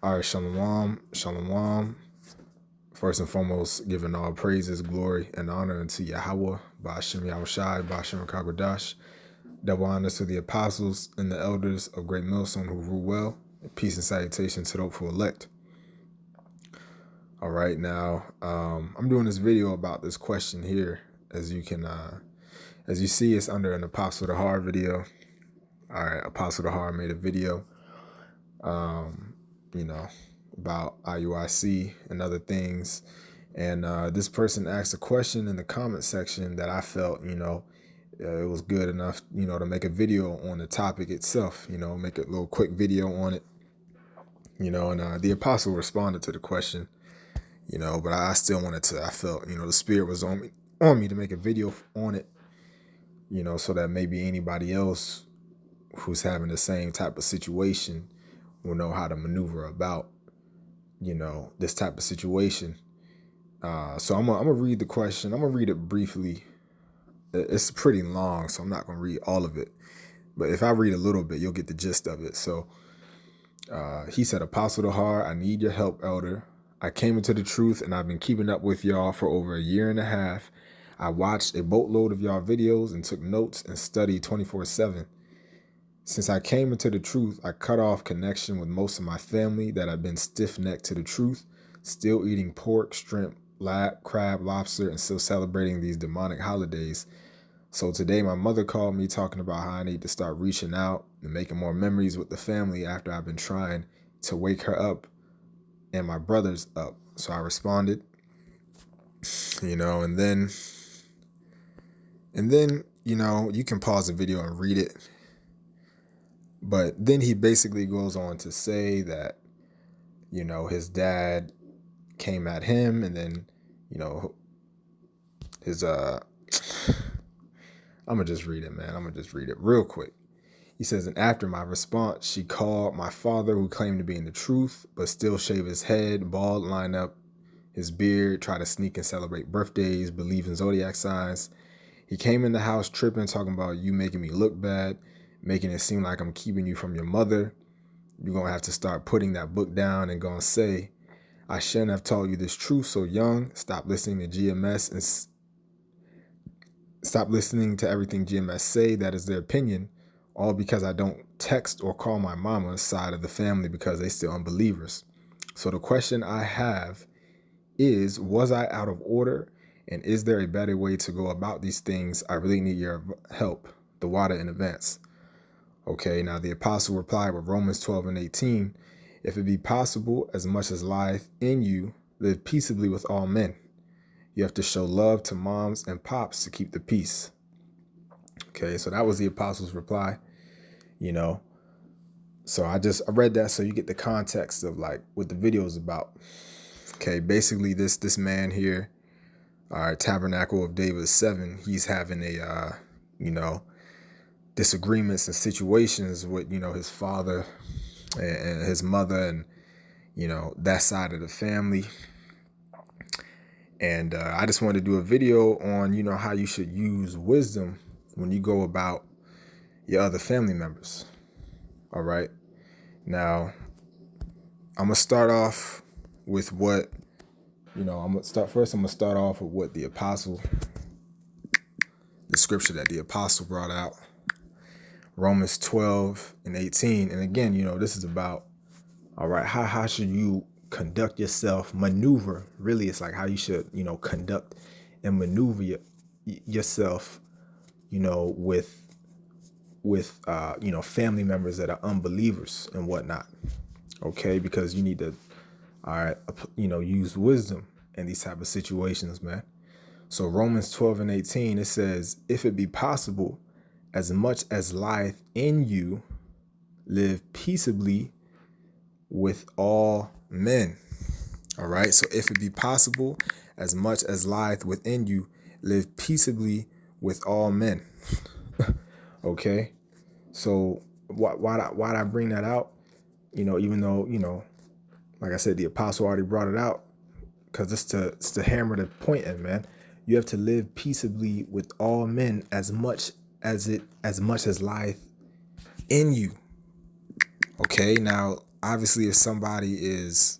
All right, shalom, shalom. First and foremost, giving all praises, glory, and honor unto Yahweh, Ba'ashem Yahushai, Ba'ashem Kagodash. Double honors to the apostles and the elders of Great Millstone who rule well. Peace and salutation to the hopeful elect. All right, now I'm doing this video about this question here. As you see, it's under an Apostle the Hard video. All right, Apostle the Hard made a video. About IUIC and other things. And this person asked a question in the comment section that I felt, it was good enough, to make a video on the topic itself, make a little quick video on it, and the apostle responded to the question, but I still wanted to, I felt, the spirit was on me to make a video on it, so that maybe anybody else who's having the same type of situation will know how to maneuver about, this type of situation. So I'm gonna read the question. I'm gonna read it briefly. It's pretty long, so I'm not gonna read all of it. But if I read a little bit, you'll get the gist of it. So he said, Apostle the Hard, I need your help, elder. I came into the truth and I've been keeping up with y'all for over a year and a half. I watched a boatload of y'all videos and took notes and studied 24/7. Since I came into the truth, I cut off connection with most of my family that have been stiff-necked to the truth, still eating pork, shrimp, crab, lobster, and still celebrating these demonic holidays. So today my mother called me talking about how I need to start reaching out and making more memories with the family after I've been trying to wake her up and my brothers up. So I responded, and then, you can pause the video and read it. But then he basically goes on to say that, his dad came at him and then, his, I'm going to just read it, man. I'm going to just read it real quick. He says, and after my response, she called my father, who claimed to be in the truth, but still shave his head, bald, line up his beard, try to sneak and celebrate birthdays, believe in zodiac signs. He came in the house tripping, talking about you making me look bad, making it seem like I'm keeping you from your mother. You're going to have to start putting that book down and going to say, I shouldn't have taught you this truth so young. Stop listening to GMS and stop listening to everything GMS say. That is their opinion, all because I don't text or call my mama's side of the family because they still unbelievers. So the question I have is, was I out of order? And is there a better way to go about these things? I really need your help. The water in advance. Okay, now the apostle replied with Romans 12:18, if it be possible, as much as lieth in you, live peaceably with all men. You have to show love to moms and pops to keep the peace. Okay, so that was the apostle's reply, So I read that so you get the context of like what the video is about. Okay, basically this man here, Tabernacle of David 7, he's having a, disagreements and situations with, his father and his mother and, that side of the family. And I just wanted to do a video on, how you should use wisdom when you go about your other family members. All right. Now, I'm going to start off with what, I'm going to start off with what the scripture that the apostle brought out. Romans 12:18. And again, this is about, all right, how should you conduct yourself, maneuver? Really, it's like how you should, conduct and maneuver yourself, with family members that are unbelievers and whatnot. Okay, because you need to, use wisdom in these type of situations, man. So Romans 12:18, it says, if it be possible, as much as lieth in you, live peaceably with all men. All right. So if it be possible, as much as lieth within you, live peaceably with all men. Okay. So why'd I bring that out? Even though, like I said, the apostle already brought it out, because it's to hammer the point in, man. You have to live peaceably with all men as much as lieth in you. Okay, now obviously if somebody is,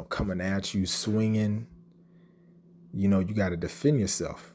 coming at you swinging, you got to defend yourself.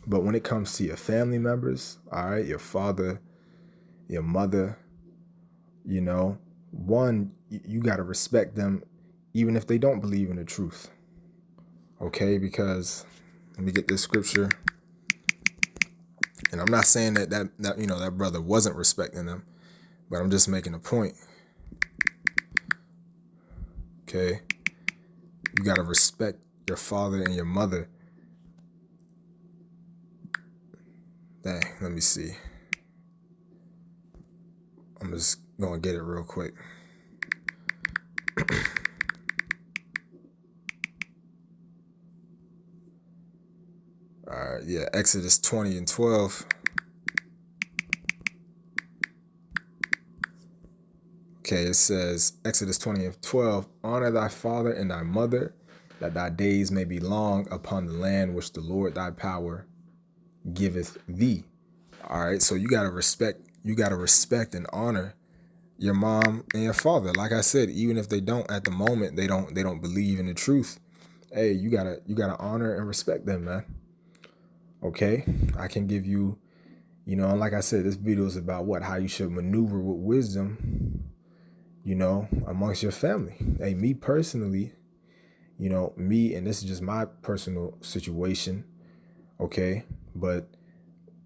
But when it comes to your family members, all right, your father, your mother, one, you got to respect them even if they don't believe in the truth. Okay, because let me get this scripture. And I'm not saying that brother wasn't respecting them, but I'm just making a point. Okay, you got to respect your father and your mother. Dang, let me see. I'm just going to get it real quick. All right, yeah, Exodus 20:12. Okay, it says, Exodus 20:12, honor thy father and thy mother, that thy days may be long upon the land which the Lord thy power giveth thee. All right, so you gotta respect and honor your mom and your father. Like I said, even if they don't at the moment, they don't believe in the truth. Hey, you gotta honor and respect them, man. Okay, I can give you, and like I said, this video is about how you should maneuver with wisdom, amongst your family. Hey, me personally, and this is just my personal situation, okay? But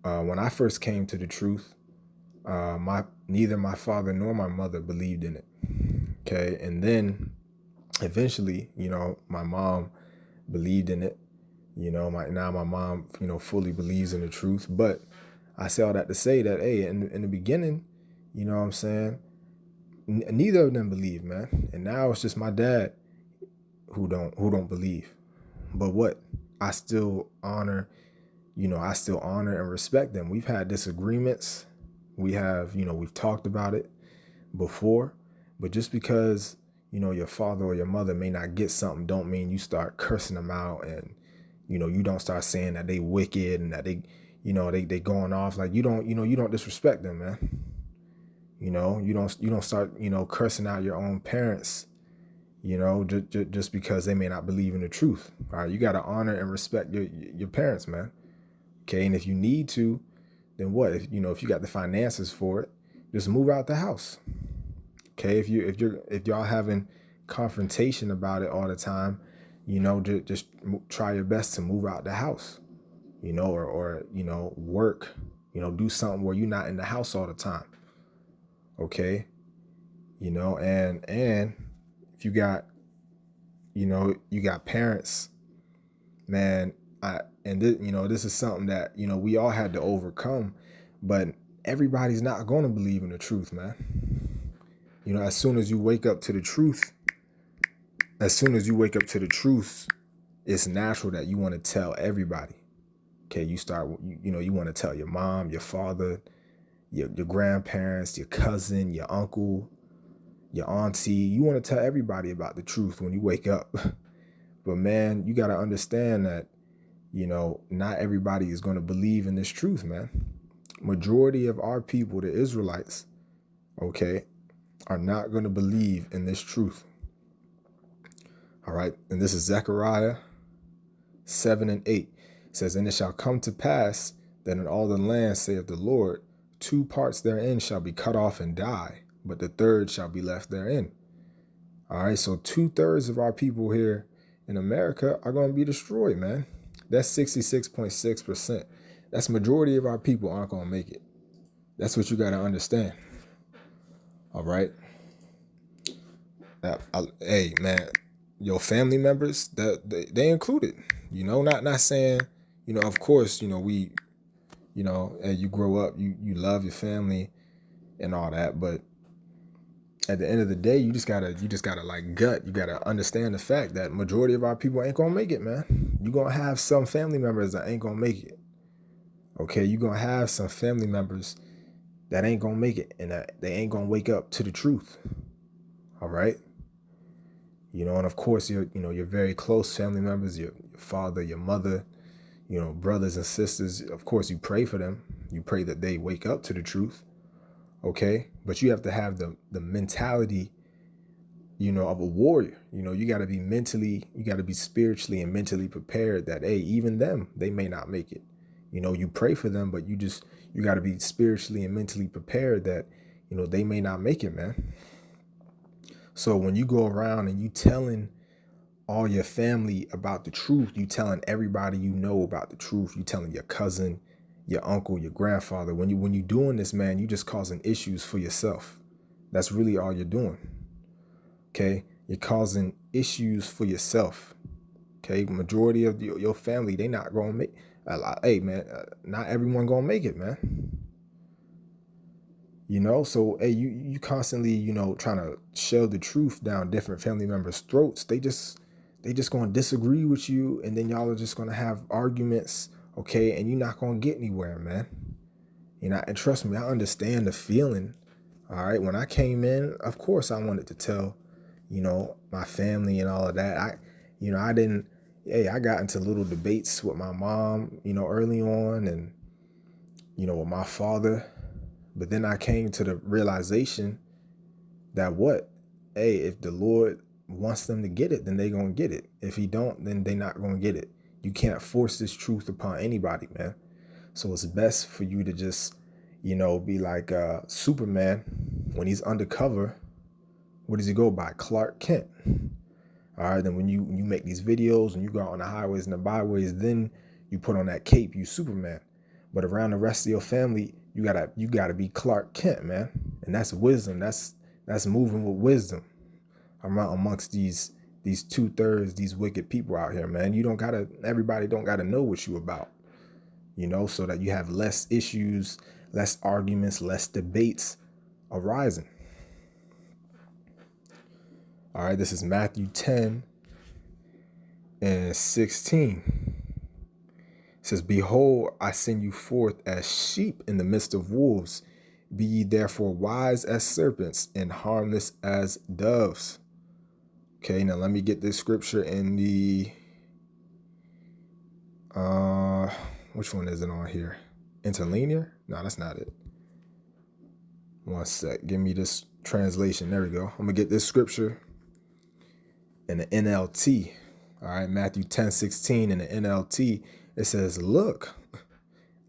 when I first came to the truth, neither my father nor my mother believed in it, okay? And then eventually, my mom believed in it. My mom, fully believes in the truth. But I say all that to say that, hey, in the beginning, you know what I'm saying, neither of them believe, man. And now it's just my dad who don't believe. But what? I still honor and respect them. We've had disagreements. We've talked about it before. But just because, your father or your mother may not get something, don't mean you start cursing them out, and, you don't start saying that they wicked and that they going off. Like, you don't disrespect them, man. You don't start, cursing out your own parents, just because they may not believe in the truth. All right, you got to honor and respect your parents, man. Okay, and if you need to, then what? If you got the finances for it, just move out the house. Okay, if y'all having confrontation about it all the time, just try your best to move out the house, or work, do something where you're not in the house all the time. Okay, and if you got, you got parents, man, this is something that, we all had to overcome, but everybody's not going to believe in the truth, man. As soon as you wake up to the truth, it's natural that you want to tell everybody. Okay, you want to tell your mom, your father, your grandparents, your cousin, your uncle, your auntie. You want to tell everybody about the truth when you wake up. But man, you got to understand that, not everybody is going to believe in this truth, man. Majority of our people, the Israelites, okay, are not going to believe in this truth. All right, and this is Zechariah 7:8. It says, and it shall come to pass that in all the land, saith the Lord, 2 parts therein shall be cut off and die, but the third shall be left therein. All right, so 2/3 of our people here in America are going to be destroyed, man. That's 66.6%. That's majority of our people aren't going to make it. That's what you got to understand. All right. Hey, man, your family members, that they included. Not saying, of course, we, as you grow up, you love your family and all that, but at the end of the day, you just gotta like gut. You gotta understand the fact that majority of our people ain't gonna make it, man. You gonna have some family members that ain't gonna make it. Okay, you gonna have some family members that ain't gonna make it, and that they ain't gonna wake up to the truth. All right. And of course, your very close family members, your father, your mother, brothers and sisters. Of course, you pray for them. You pray that they wake up to the truth. Okay, but you have to have the mentality of a warrior. You got to be mentally, you got to be spiritually and mentally prepared that, hey, even them, they may not make it. You pray for them, but you got to be spiritually and mentally prepared that, they may not make it, man. So when you go around and you telling all your family about the truth, you telling everybody about the truth, you telling your cousin, your uncle, your grandfather, when you doing this, man, you just causing issues for yourself. That's really all you're doing. Okay, you're causing issues for yourself. Okay, majority of your family, they not gonna make. Hey, man, not everyone gonna make it, man. So hey, you constantly, trying to shove the truth down different family members' throats. They just gonna disagree with you, and then y'all are just gonna have arguments, okay? And you're not gonna get anywhere, man. And trust me, I understand the feeling. All right, when I came in, of course, I wanted to tell, my family and all of that. I didn't. Hey, I got into little debates with my mom, early on, and with my father. But then I came to the realization that hey, if the Lord wants them to get it, then they gonna get it. If he don't, then they not gonna get it. You can't force this truth upon anybody, man. So it's best for you to just, be like Superman when he's undercover. What does he go by? Clark Kent. All right, then when you make these videos and you go out on the highways and the byways, then you put on that cape, you Superman. But around the rest of your family, you gotta be Clark Kent, man. And that's wisdom. That's moving with wisdom amongst these 2/3, these wicked people out here, man. Everybody don't gotta know what you about, so that you have less issues, less arguments, less debates arising. All right, this is Matthew 10 and 16. It says, behold, I send you forth as sheep in the midst of wolves. Be ye therefore wise as serpents and harmless as doves. Okay, now let me get this scripture in the, which one is it on here? Interlinear? No, that's not it. One sec, give me this translation. There we go. I'm gonna get this scripture in the NLT. All right, Matthew 10:16 in the NLT. It says, look,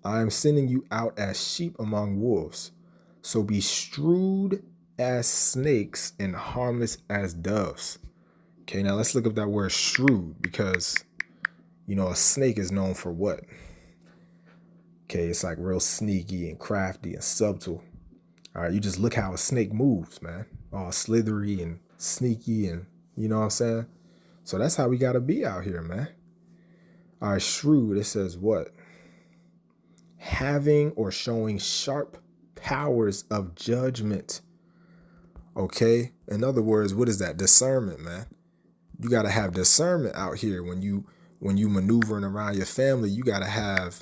I am sending you out as sheep among wolves. So be shrewd as snakes and harmless as doves. Okay, now let's look up that word shrewd, because, a snake is known for what? Okay, it's like real sneaky and crafty and subtle. All right, you just look how a snake moves, man. All slithery and sneaky, and you know what I'm saying? So that's how we got to be out here, man. All right, shrewd, it says what? Having or showing sharp powers of judgment. Okay, in other words, what is that? Discernment, man. You got to have discernment out here when you maneuvering around your family. You got to have,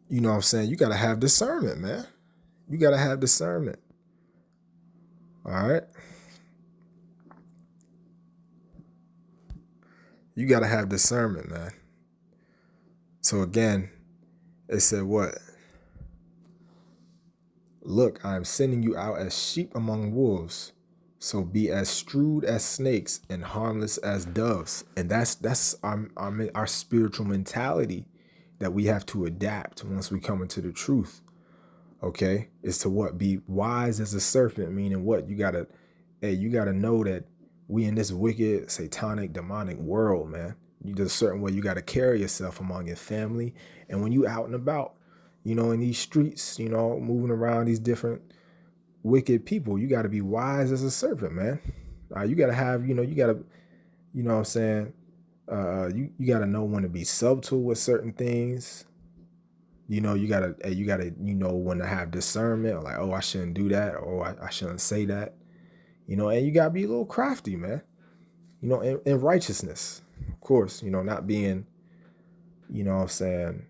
you know what I'm saying? You got to have discernment, man. You got to have discernment. All right. You got to have discernment, man. So again, it said what? Look, I am sending you out as sheep among wolves. So be as shrewd as snakes and harmless as doves. And that's our spiritual mentality that we have to adapt once we come into the truth. Okay, is to what? Be wise as a serpent, meaning what? You gotta know that we in this wicked, satanic, demonic world, man. There's a certain way you gotta carry yourself among your family, and when you out and about, in these streets, moving around these different wicked people, you gotta be wise as a serpent, man. You gotta have, you gotta, what I'm saying, you gotta know when to be subtle with certain things. You gotta when to have discernment, like, oh, I shouldn't do that, or I shouldn't say that, and you gotta be a little crafty, man, in righteousness, of course, not being, what I'm saying,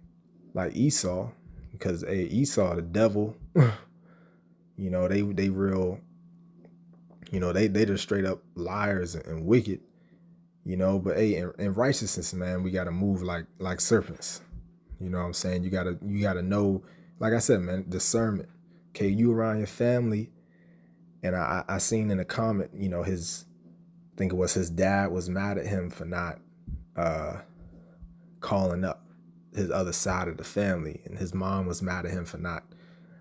like Esau, because Esau, the devil, they real, they just straight up liars and wicked, but in righteousness, man, we gotta move like serpents. You know what I'm saying? You gotta know, like I said, man, discernment. Okay, you around your family, and I seen in a comment, his think it was his dad was mad at him for not calling up his other side of the family, and his mom was mad at him for not,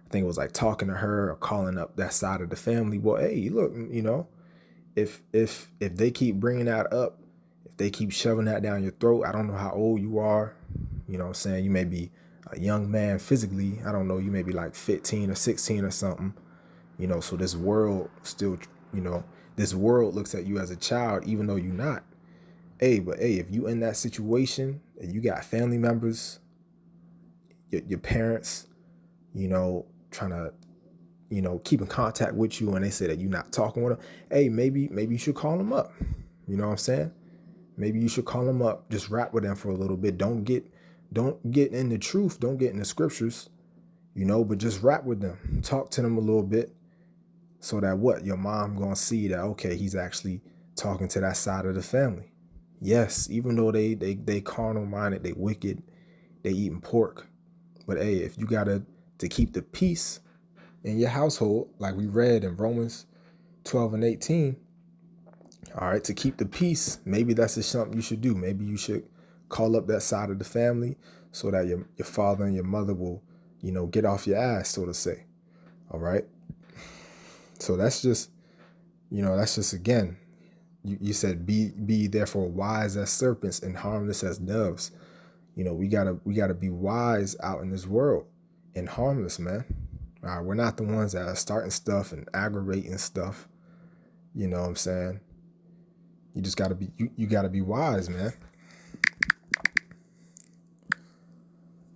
I think it was like talking to her or calling up that side of the family. Well, hey, look, if they keep bringing that up, if they keep shoving that down your throat, I don't know how old you are. You know what I'm saying? You may be a young man physically. I don't know. You may be like 15 or 16 or something. So this world still, this world looks at you as a child, even though you're not. But if you in that situation and you got family members, your parents, trying to, keep in contact with you, and they say that you're not talking with them, maybe you should call them up. You know what I'm saying? Maybe you should call them up, just rap with them for a little bit. Don't get in the truth. Don't get in the scriptures, but just rap with them. Talk to them a little bit so that your mom going to see that, okay, he's actually talking to that side of the family. Yes, even though they carnal minded, they wicked, they eating pork. But if you got to keep the peace in your household, like we read in Romans 12 and 18, all right, to keep the peace, maybe that's just something you should do. Maybe you should call up that side of the family so that your father and your mother will, get off your ass, so to say. All right. So that's just again, you said be therefore wise as serpents and harmless as doves. We gotta be wise out in this world and harmless, man. All right, we're not the ones that are starting stuff and aggravating stuff. You know what I'm saying? You just gotta be you gotta be wise, man.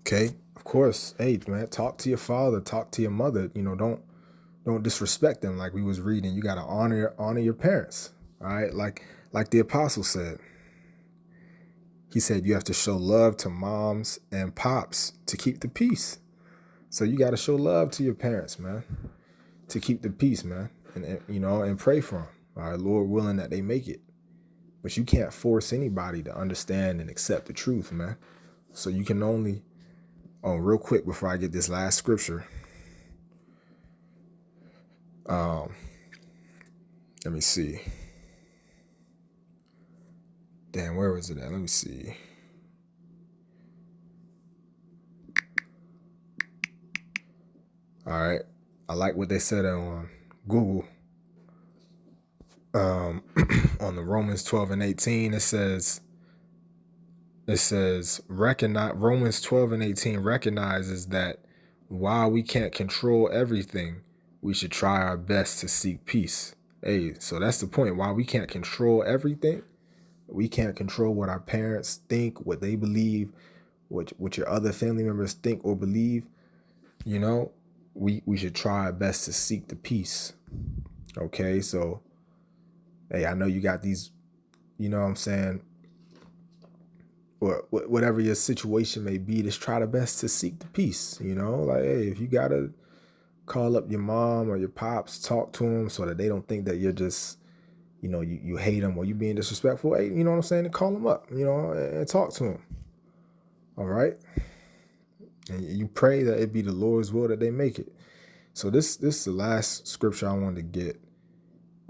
Okay, of course. Hey, man, talk to your father, talk to your mother. Don't disrespect them, like we was reading. You gotta honor your parents. All right, like the apostle said. He said you have to show love to moms and pops to keep the peace. So you got to show love to your parents, man, to keep the peace, man, and pray for them. All right, Lord willing that they make it. But you can't force anybody to understand and accept the truth, man. So you can only, real quick before I get this last scripture. Let me see. Damn, where was it at? Let me see. All right. I like what they said on Google. On the Romans 12 and 18, it says Romans 12 and 18 recognizes that while we can't control everything, we should try our best to seek peace. So that's the point. While we can't control everything, we can't control what our parents think, what they believe, what your other family members think or believe. We should try our best to seek the peace. Okay, so I know you got these, you know what I'm saying, or whatever your situation may be, just try the best to seek the peace. If you gotta call up your mom or your pops, talk to them so that they don't think that you're just, you hate them or you being disrespectful. You know what I'm saying? And call them up, and talk to them. All right. And you pray that it be the Lord's will that they make it. So this is the last scripture I wanted to get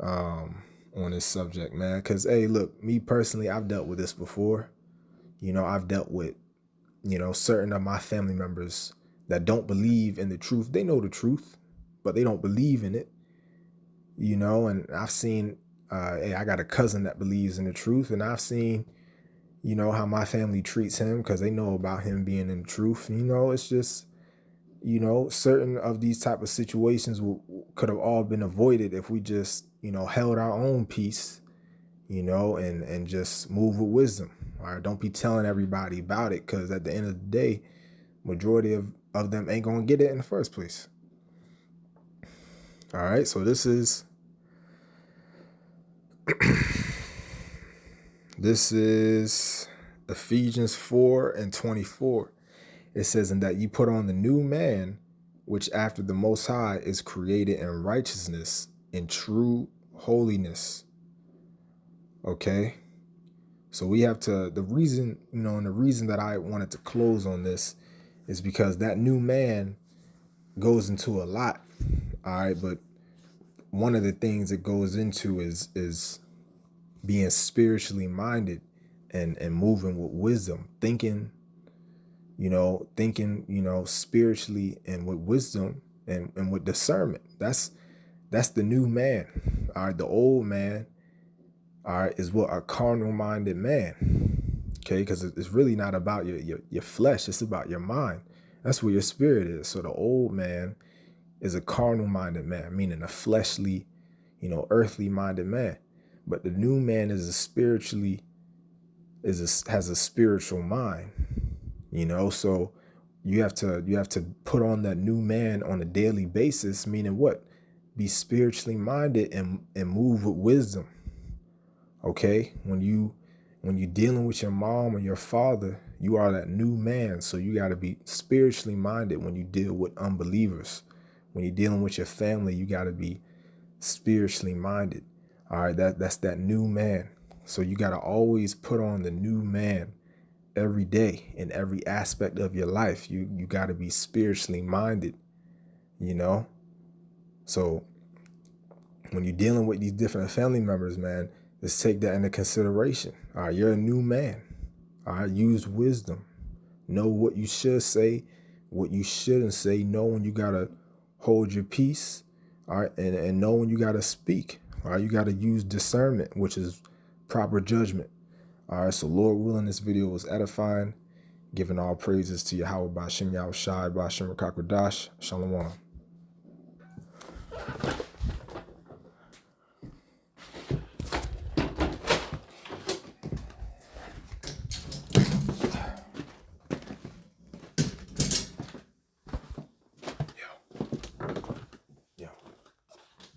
on this subject, man. Because, look, me personally, I've dealt with this before. I've dealt with, certain of my family members that don't believe in the truth. They know the truth, but they don't believe in it. And I've seen, I got a cousin that believes in the truth, and I've seen, how my family treats him because they know about him being in the truth. It's just, certain of these type of situations could have all been avoided if we just, held our own peace, and just move with wisdom. All right, don't be telling everybody about it, because at the end of the day, majority of them ain't gonna get it in the first place. All right, so this is Ephesians 4:24. It says, "And that you put on the new man, which after the Most High is created in righteousness, in true holiness." Okay, so we have to, the reason that I wanted to close on this is because that new man goes into a lot. All right, but one of the things it goes into is being spiritually minded and moving with wisdom, thinking, spiritually and with wisdom and with discernment. That's the new man. All right. The old man, all right, is what a carnal minded man. Okay. Because it's really not about your flesh. It's about your mind. That's where your spirit is. So the old man is a carnal minded man, meaning a fleshly, earthly minded man. But the new man is has a spiritual mind, so you have to put on that new man on a daily basis, meaning what? Be spiritually minded and move with wisdom. Okay? When you're dealing with your mom or your father, you are that new man. So you got to be spiritually minded when you deal with unbelievers. When you're dealing with your family, you got to be spiritually minded. All right, that's that new man. So you got to always put on the new man every day in every aspect of your life. You got to be spiritually minded, So when you're dealing with these different family members, man, just take that into consideration. All right, you're a new man. All right, use wisdom. Know what you should say, what you shouldn't say. Know when you got to hold your peace. All right, and know when you got to speak. All right, you got to use discernment, which is proper judgment. All right, so Lord willing, this video was edifying. Giving all praises to Yahweh Ba'Shem Yahushai Ba'Shem Rakakwadash. Shalom. Yo.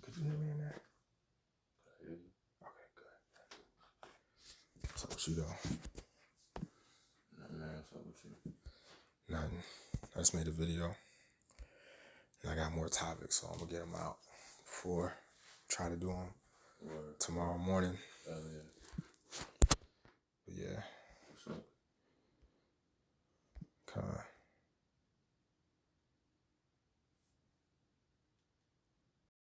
Could you hear me in there? Okay, good. What's up with you, though? Nothing, man. What's up with you? Nothing. I just made a video. And I got more topics, so I'm going to get them out before try to do them tomorrow morning. Yeah. But yeah.